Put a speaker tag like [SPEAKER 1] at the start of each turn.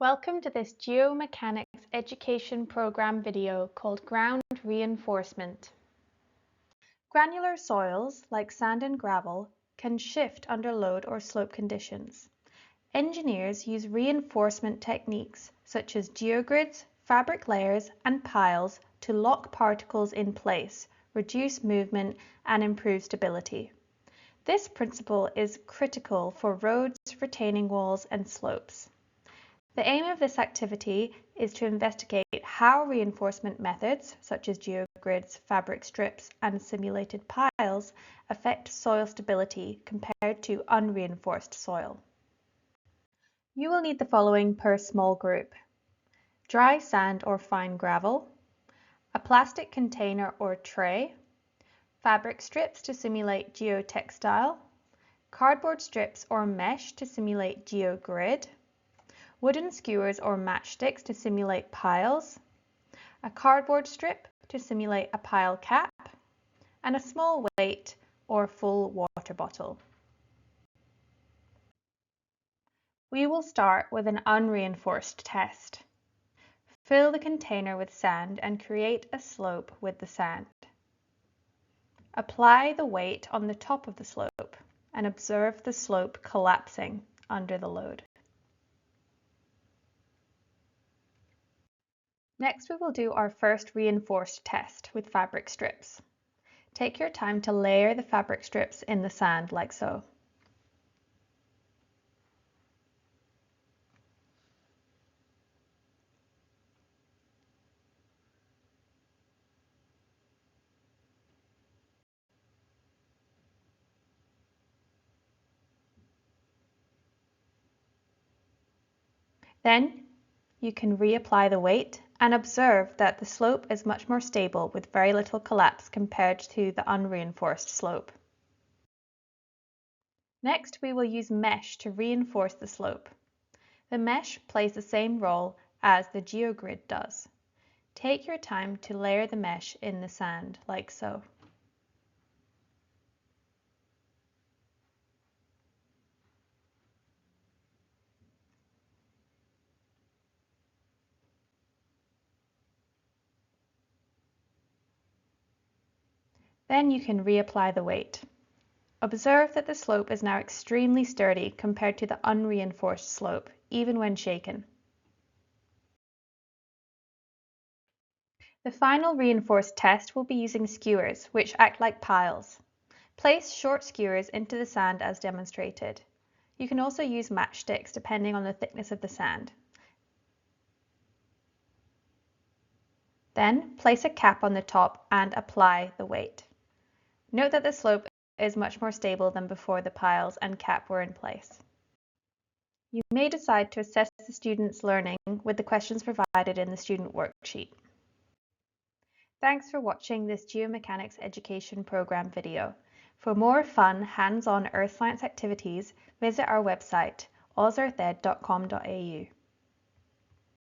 [SPEAKER 1] Welcome to this geomechanics education program video called Ground Reinforcement. Granular soils, like sand and gravel, can shift under load or slope conditions. Engineers use reinforcement techniques such as geogrids, fabric layers, and piles to lock particles in place, reduce movement, and improve stability. This principle is critical for roads, retaining walls, and slopes. The aim of this activity is to investigate how reinforcement methods, such as geogrids, fabric strips, and simulated piles, affect soil stability compared to unreinforced soil. You will need the following per small group: dry sand or fine gravel, a plastic container or tray, fabric strips to simulate geotextile, cardboard strips or mesh to simulate geogrid, wooden skewers or matchsticks to simulate piles, a cardboard strip to simulate a pile cap, and a small weight or full water bottle. We will start with an unreinforced test. Fill the container with sand and create a slope with the sand. Apply the weight on the top of the slope and observe the slope collapsing under the load. Next, we will do our first reinforced test with fabric strips. Take your time to layer the fabric strips in the sand like so. Then you can reapply the weight and observe that the slope is much more stable with very little collapse compared to the unreinforced slope. Next, we will use mesh to reinforce the slope. The mesh plays the same role as the geogrid does. Take your time to layer the mesh in the sand like so. Then you can reapply the weight. Observe that the slope is now extremely sturdy compared to the unreinforced slope, even when shaken. The final reinforced test will be using skewers, which act like piles. Place short skewers into the sand as demonstrated. You can also use matchsticks depending on the thickness of the sand. Then place a cap on the top and apply the weight. Note that the slope is much more stable than before the piles and cap were in place. You may decide to assess the student's learning with the questions provided in the student worksheet. Thanks for watching this Geomechanics Education Program video. For more fun, hands-on earth science activities, visit our website, ausearthed.com.au.